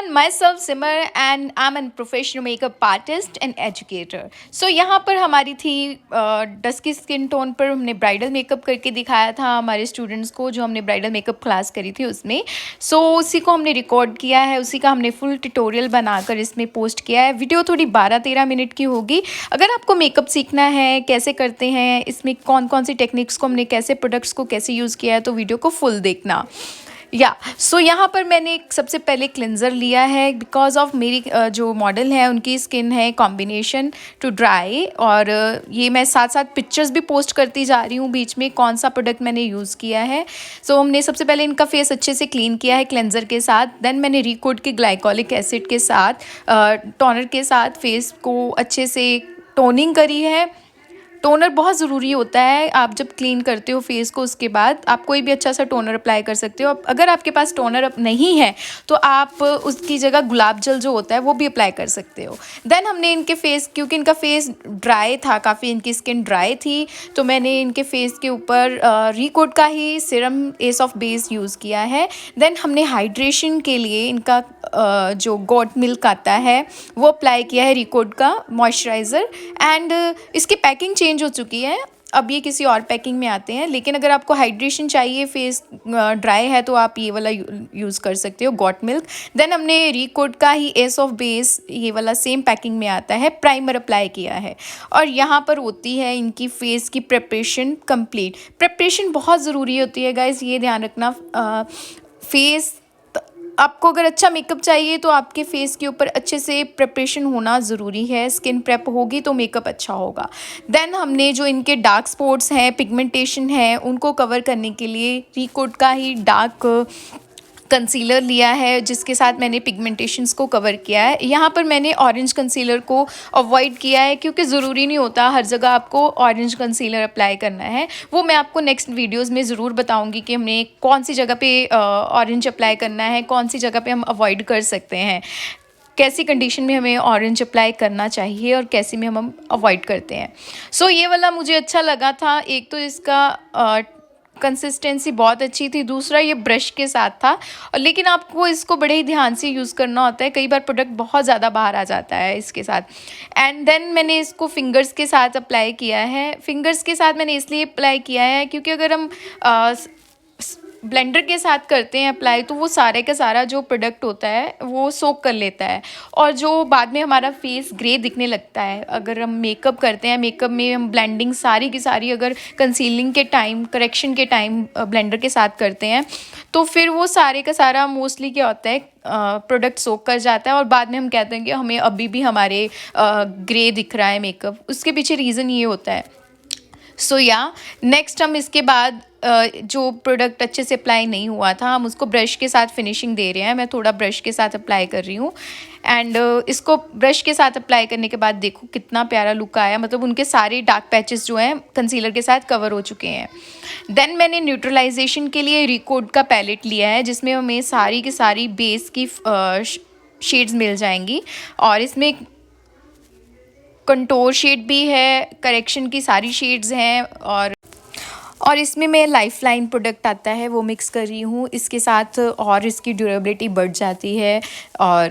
everyone, myself Simar and I'm a professional makeup artist and educator. So यहाँ पर हमारी थी डस्की स्किन टोन पर हमने ब्राइडल मेकअप करके दिखाया था हमारे स्टूडेंट्स को, जो हमने ब्राइडल मेकअप क्लास करी थी उसमें। सो उसी को हमने रिकॉर्ड किया है, उसी का हमने फुल ट्यूटोरियल बनाकर इसमें पोस्ट किया है। वीडियो थोड़ी 12-13 मिनट की होगी। अगर आपको मेकअप सीखना है, कैसे करते हैं, इसमें कौन कौन सी टेक्निक्स को हमने कैसे प्रोडक्ट्स को कैसे यूज़ किया है, तो वीडियो को फुल देखना। सो यहाँ पर मैंने सबसे पहले क्लिनज़र लिया है बिकॉज ऑफ मेरी जो मॉडल है उनकी स्किन है कॉम्बिनेशन टू ड्राई, और ये मैं साथ साथ पिक्चर्स भी पोस्ट करती जा रही हूँ बीच में कौन सा प्रोडक्ट मैंने यूज़ किया है। सो हमने सबसे पहले इनका फेस अच्छे से क्लीन किया है क्लेंजर के साथ, देन मैंने रिकोड के ग्लाइकोलिक एसिड के साथ टोनर के साथ फेस को अच्छे से टोनिंग करी है। टोनर बहुत ज़रूरी होता है। आप जब क्लीन करते हो फेस को उसके बाद आप कोई भी अच्छा सा टोनर अप्लाई कर सकते हो। अगर आपके पास टोनर नहीं है तो आप उसकी जगह गुलाब जल जो होता है वो भी अप्लाई कर सकते हो। देन हमने इनके फेस, क्योंकि इनका फेस ड्राई था, काफ़ी इनकी स्किन ड्राई थी, तो मैंने इनके फेस के ऊपर रिकोड का ही serum as of base use किया है। देन हमने हाइड्रेशन के लिए इनका जो गोट मिल्क आता है वो अप्लाई किया है, रिकोड का मॉइस्चराइज़र। एंड इसकी पैकिंग चेंज हो चुकी है, अब ये किसी और पैकिंग में आते हैं। लेकिन अगर आपको हाइड्रेशन चाहिए, फेस ड्राई है, तो आप ये वाला यूज़ कर सकते हो, गॉट मिल्क। देन हमने रिकोड का ही एस ऑफ बेस, ये वाला सेम पैकिंग में आता है, प्राइमर अप्लाई किया है। और यहाँ पर होती है इनकी फेस की प्रिपरेशन कंप्लीट। प्रिपरेशन बहुत ज़रूरी होती है गाइस, ये ध्यान रखना। फेस आपको अगर अच्छा मेकअप चाहिए तो आपके फेस के ऊपर अच्छे से प्रिपरेशन होना ज़रूरी है। स्किन प्रेप होगी तो मेकअप अच्छा होगा। देन हमने जो इनके डार्क स्पॉट्स हैं, पिगमेंटेशन है, उनको कवर करने के लिए रिकोड का ही डार्क कंसीलर लिया है, जिसके साथ मैंने पिगमेंटेशंस को कवर किया है। यहाँ पर मैंने ऑरेंज कंसीलर को अवॉइड किया है क्योंकि ज़रूरी नहीं होता हर जगह आपको ऑरेंज कंसीलर अप्लाई करना है। वो मैं आपको नेक्स्ट वीडियोस में ज़रूर बताऊंगी कि हमने कौन सी जगह पे ऑरेंज अप्लाई करना है, कौन सी जगह पे हम अवॉइड कर सकते हैं, कैसी कंडीशन में हमें ऑरेंज अप्लाई करना चाहिए और कैसी में हम अवॉइड करते हैं। सो ये वाला मुझे अच्छा लगा था। एक तो इसका कंसिस्टेंसी बहुत अच्छी थी, दूसरा ये ब्रश के साथ था। और लेकिन आपको इसको बड़े ही ध्यान से यूज़ करना होता है, कई बार प्रोडक्ट बहुत ज़्यादा बाहर आ जाता है इसके साथ। एंड देन मैंने इसको फिंगर्स के साथ अप्लाई किया है। फिंगर्स के साथ मैंने इसलिए अप्लाई किया है क्योंकि अगर हम ब्लेंडर के साथ करते हैं अप्लाई तो वो सारे का सारा जो प्रोडक्ट होता है वो सोक कर लेता है, और जो बाद में हमारा फेस ग्रे दिखने लगता है। अगर हम मेकअप करते हैं, मेकअप में हम ब्लेंडिंग सारी की सारी अगर कंसीलिंग के टाइम, करेक्शन के टाइम ब्लेंडर के साथ करते हैं तो फिर वो सारे का सारा मोस्टली क्या होता है, प्रोडक्ट सोक कर जाता है और बाद में हम कहते हैं कि हमें अभी भी हमारे ग्रे दिख रहा है मेकअप। उसके पीछे रीज़न ये होता है। सो नेक्स्ट हम इसके बाद जो प्रोडक्ट अच्छे से अप्लाई नहीं हुआ था हम उसको ब्रश के साथ फिनिशिंग दे रहे हैं। मैं थोड़ा ब्रश के साथ अप्लाई कर रही हूँ। एंड इसको ब्रश के साथ अप्लाई करने के बाद देखो कितना प्यारा लुक आया, मतलब उनके सारे डार्क पैचेस जो हैं कंसीलर के साथ कवर हो चुके हैं। देन मैंने न्यूट्रलाइजेशन के लिए रिकोड का पैलेट लिया है, जिसमें हमें सारी की सारी बेस की शेड्स मिल जाएंगी, और इसमें कंटोर शेड भी है, करेक्शन की सारी शेड्स हैं, और इसमें मैं लाइफ लाइन प्रोडक्ट आता है वो मिक्स कर रही हूँ इसके साथ, और इसकी ड्यूरेबिलिटी बढ़ जाती है और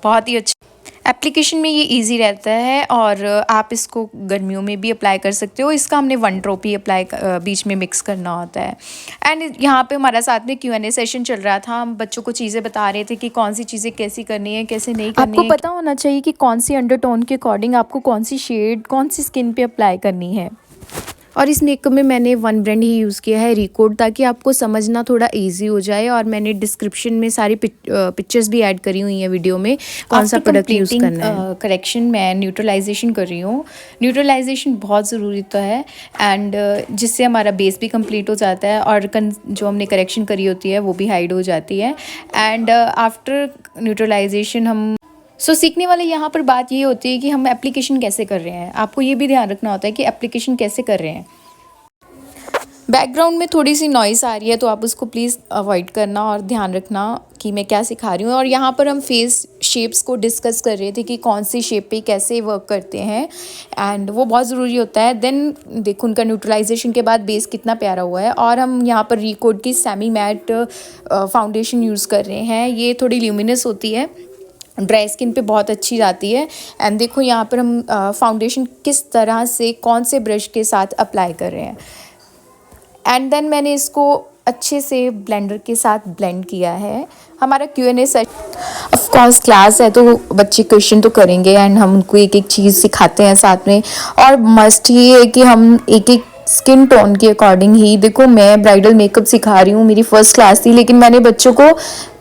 बहुत ही अच्छा एप्लीकेशन में ये इजी रहता है। और आप इसको गर्मियों में भी अप्लाई कर सकते हो। इसका हमने 1 ड्रॉप ही अप्लाई बीच में मिक्स करना होता है। एंड यहाँ पे हमारा साथ में Q&A सेशन चल रहा था, हम बच्चों को चीज़ें बता रहे थे कि कौन सी चीज़ें कैसी करनी है, कैसे नहीं करनी है। आपको पता होना चाहिए कि कौन सी अंडरटोन के अकॉर्डिंग आपको कौन सी शेड कौन सी स्किन पे अप्लाई करनी है। और इस मेकअप में मैंने 1 ब्रांड ही यूज़ किया है, रिकोड, ताकि आपको समझना थोड़ा इजी हो जाए। और मैंने डिस्क्रिप्शन में सारी पिक्चर्स भी ऐड करी हुई हैं वीडियो में, कौन सा प्रोडक्ट यूज़ करना है। करेक्शन मैं न्यूट्रलाइजेशन कर रही हूँ। न्यूट्रलाइजेशन बहुत ज़रूरी तो है, एंड जिससे हमारा बेस भी कंप्लीट हो जाता है और जो हमने करेक्शन करी होती है वो भी हाइड हो जाती है। एंड आफ्टर न्यूट्रलाइजेशन हम सीखने वाले यहाँ पर बात ये होती है कि हम एप्लीकेशन कैसे कर रहे हैं। आपको ये भी ध्यान रखना होता है कि एप्लीकेशन कैसे कर रहे हैं। बैकग्राउंड में थोड़ी सी नॉइस आ रही है तो आप उसको प्लीज़ अवॉइड करना और ध्यान रखना कि मैं क्या सिखा रही हूँ। और यहाँ पर हम फेस शेप्स को डिस्कस कर रहे थे कि कौन सी शेप पे कैसे वर्क करते हैं, एंड वो बहुत ज़रूरी होता है। देन देखो उनका न्यूट्रलाइजेशन के बाद बेस कितना प्यारा हुआ है। और हम यहाँ पर रिकोड की सेमी मैट फाउंडेशन यूज़ कर रहे हैं, ये थोड़ी ल्यूमिनस होती है। ड्राई स्किन पे बहुत अच्छी जाती है। एंड देखो यहाँ पर हम फाउंडेशन किस तरह से कौन से ब्रश के साथ अप्लाई कर रहे हैं। एंड देन मैंने इसको अच्छे से ब्लेंडर के साथ ब्लेंड किया है। हमारा Q&A session, of course class है तो बच्चे क्वेश्चन तो करेंगे एंड हम उनको एक एक चीज़ सिखाते हैं साथ में। और मस्ट ये है कि हम एक एक स्किन टोन के अकॉर्डिंग ही, देखो मैं ब्राइडल मेकअप सिखा रही हूँ, मेरी फर्स्ट क्लास थी, लेकिन मैंने बच्चों को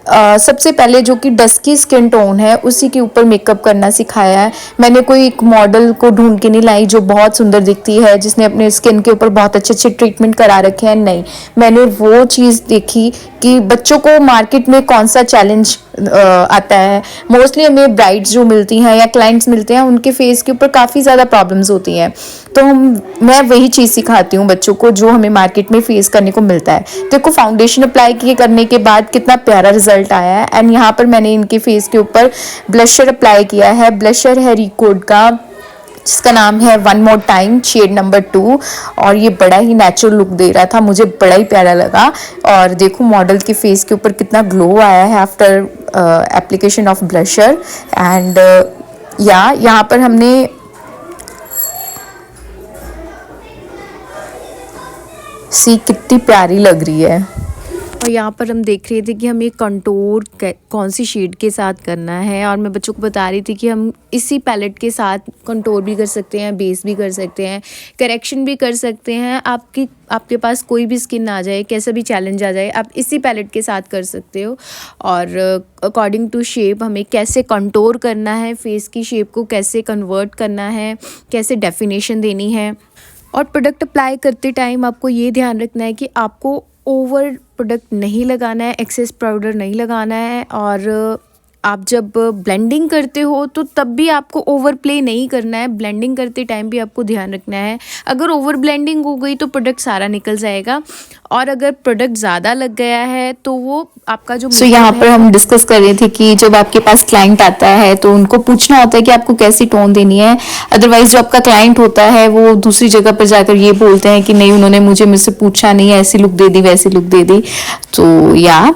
सबसे पहले जो कि डस्की स्किन टोन है उसी के ऊपर मेकअप करना सिखाया है। मैंने कोई एक मॉडल को ढूंढ के नहीं लाई जो बहुत सुंदर दिखती है, जिसने अपने स्किन के ऊपर बहुत अच्छे अच्छे ट्रीटमेंट करा रखे हैं, नहीं। मैंने वो चीज़ देखी कि बच्चों को मार्केट में कौन सा चैलेंज आता है। मोस्टली हमें ब्राइड्स जो मिलती हैं या क्लाइंट्स मिलते हैं उनके फेस के ऊपर काफ़ी ज़्यादा प्रॉब्लम्स होती हैं, तो मैं वही चीज़ सिखाती हूँ बच्चों को जो हमें मार्केट में फेस करने को मिलता है। देखो फाउंडेशन अप्लाई किए करने के बाद कितना प्यारा रिजल्ट आया है। एंड यहाँ पर मैंने इनके फेस के ऊपर ब्लशर अप्लाई किया है। ब्लशर है रिकोड का, जिसका नाम है one more time, shade number 2, और ये बड़ा ही नेचुरल लुक दे रहा था, मुझे बड़ा ही प्यारा लगा। और देखो मॉडल के फेस के ऊपर कितना ग्लो आया है after application of blusher. And यहाँ पर हमने सी कितनी प्यारी लग रही है। और यहाँ पर हम देख रहे थे कि हमें कंटूर कौन सी शेड के साथ करना है, और मैं बच्चों को बता रही थी कि हम इसी पैलेट के साथ कंटूर भी कर सकते हैं, बेस भी कर सकते हैं, करेक्शन भी कर सकते हैं। आपके पास कोई भी स्किन आ जाए, कैसा भी चैलेंज आ जाए, आप इसी पैलेट के साथ कर सकते हो। और अकॉर्डिंग टू शेप हमें कैसे कंटूर करना है, फेस की शेप को कैसे कन्वर्ट करना है, कैसे डेफिनेशन देनी है। और प्रोडक्ट अप्लाई करते टाइम आपको ये ध्यान रखना है कि आपको ओवर प्रोडक्ट नहीं लगाना है, एक्सेस पाउडर नहीं लगाना है। और आप जब ब्लेंडिंग करते हो तो तब भी आपको ओवर प्ले नहीं करना है, ब्लेंडिंग करते टाइम भी आपको ध्यान रखना है। अगर ओवर ब्लेंडिंग हो गई तो प्रोडक्ट सारा निकल जाएगा, और अगर प्रोडक्ट ज़्यादा लग गया है तो वो आपका जो यहाँ पर हम डिस्कस कर रहे थे कि जब आपके पास क्लाइंट आता है तो उनको पूछना होता है कि आपको कैसी टोन देनी है। अदरवाइज जो आपका क्लाइंट होता है वो दूसरी जगह पर जाकर ये बोलते हैं कि नहीं, उन्होंने मुझसे पूछा नहीं, ऐसी लुक दे दी वैसी लुक दे दी। तो या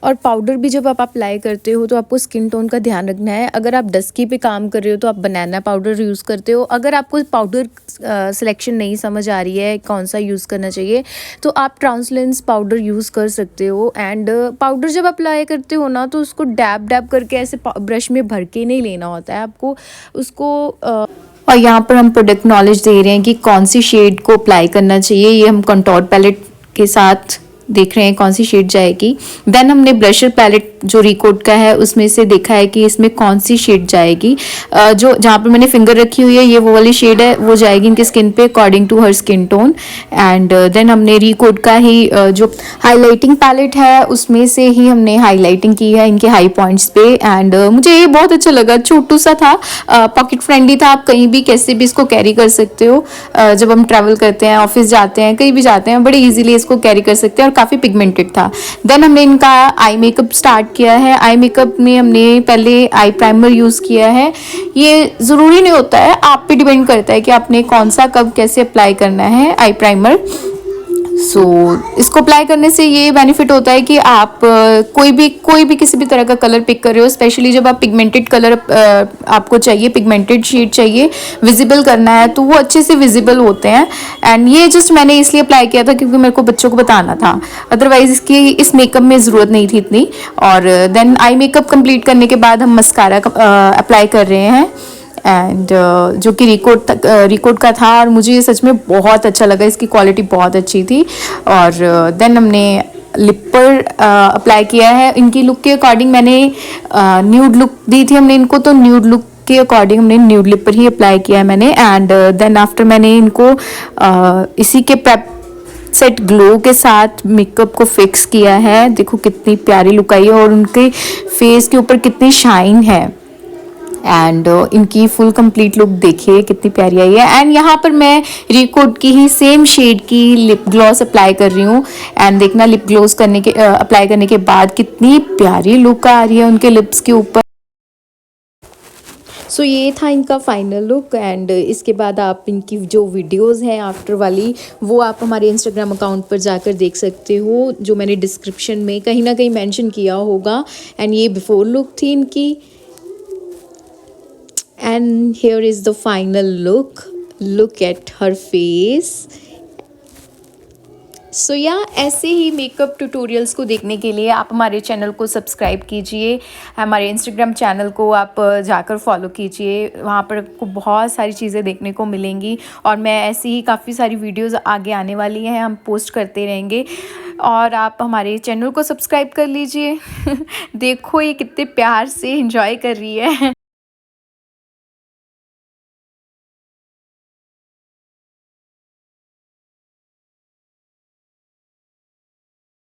और पाउडर भी जब आप अप्लाई करते हो तो आपको स्किन टोन का ध्यान रखना है। अगर आप डस्की पे काम कर रहे हो तो आप बनाना पाउडर यूज़ करते हो। अगर आपको पाउडर सिलेक्शन नहीं समझ आ रही है कौन सा यूज़ करना चाहिए, तो आप ट्रांसलेंस पाउडर यूज़ कर सकते हो। एंड पाउडर जब अप्लाई करते हो ना तो उसको डैब डैब करके ऐसे ब्रश में भर के नहीं लेना होता है, आपको उसको और यहाँ पर हम प्रोडक्ट नॉलेज दे रहे हैं कि कौन सी शेड को अप्लाई करना चाहिए। ये हम कंटूर पैलेट के साथ देख रहे हैं कौन सी शेड जाएगी। देन हमने ब्लशर पैलेट जो रिकोड का है उसमें से देखा है कि इसमें कौन सी शेड जाएगी। जो जहाँ पर मैंने फिंगर रखी हुई है ये वो वाली शेड है, वो जाएगी इनके स्किन पे according to her skin tone. And then हमने रिकोड का ही जो हाईलाइटिंग पैलेट है उसमें से ही हमने हाईलाइटिंग की है इनके हाई पॉइंट्स पे। एंड मुझे ये बहुत अच्छा लगा, छोटू सा था, पॉकेट फ्रेंडली था, आप कहीं भी कैसे भी इसको कैरी कर सकते हो। जब हम ट्रैवल करते हैं, ऑफिस जाते हैं, कहीं भी जाते हैं, बड़े इजीली इसको कैरी कर सकते हैं, और काफ़ी पिगमेंटेड था। देन हमने इनका आई मेकअप स्टार्ट किया है। आई मेकअप में हमने पहले आई प्राइमर यूज़ किया है। ये ज़रूरी नहीं होता है, आप पे डिपेंड करता है कि आपने कौन सा कब कैसे अप्लाई करना है आई प्राइमर। इसको अप्लाई करने से ये बेनिफिट होता है कि आप कोई भी किसी भी तरह का कलर पिक कर रहे हो, स्पेशली जब आप पिगमेंटेड कलर आपको चाहिए, पिगमेंटेड शेड चाहिए, विजिबल करना है, तो वो अच्छे से विजिबल होते हैं। एंड ये जस्ट मैंने इसलिए अप्लाई किया था क्योंकि मेरे को बच्चों को बताना था, अदरवाइज इस मेकअप में ज़रूरत नहीं थी इतनी। और देन आई मेकअप कंप्लीट करने के बाद हम मस्कारा अप्लाई कर रहे हैं, एंड जो कि रिकोड का था, और मुझे ये सच में बहुत अच्छा लगा, इसकी क्वालिटी बहुत अच्छी थी। और देन हमने लिप पर अप्लाई किया है। इनकी लुक के अकॉर्डिंग मैंने न्यूड लुक दी थी हमने इनको, तो न्यूड लुक के अकॉर्डिंग हमने न्यूड लिप पर ही अप्लाई किया है मैंने। एंड देन आफ्टर मैंने इनको इसी के प्रेप सेट ग्लो के साथ मेकअप को फिक्स किया है। देखो कितनी प्यारी लुक आई है, और उनके फेस के ऊपर कितनी शाइन है। एंड इनकी फुल कंप्लीट लुक देखिए कितनी प्यारी आई है। एंड यहाँ पर मैं रिकोड की ही सेम शेड की लिप ग्लॉस अप्लाई कर रही हूँ। एंड देखना लिप ग्लॉस अप्लाई करने के बाद कितनी प्यारी लुक आ रही है उनके लिप्स के ऊपर। सो ये था इनका फाइनल लुक एंड इसके बाद आप इनकी जो वीडियोस हैं आफ्टर वाली वो आप हमारे इंस्टाग्राम अकाउंट पर जाकर देख सकते हो, जो मैंने डिस्क्रिप्शन में कहीं ना कहीं मेंशन किया होगा। एंड ये बिफोर लुक थी इनकी and here is the final look at her face. So या ऐसे ही मेकअप ट्यूटोरियल्स को देखने के लिए आप हमारे चैनल को सब्सक्राइब कीजिए, हमारे इंस्टाग्राम चैनल को आप जाकर फॉलो कीजिए, वहाँ पर आपको बहुत सारी चीज़ें देखने को मिलेंगी। और मैं ऐसी ही काफ़ी सारी वीडियोस आगे आने वाली हैं, हम पोस्ट करते रहेंगे और आप हमारे चैनल को सब्सक्राइब कर लीजिए। देखो ये कितने प्यार से एंजॉय कर रही है।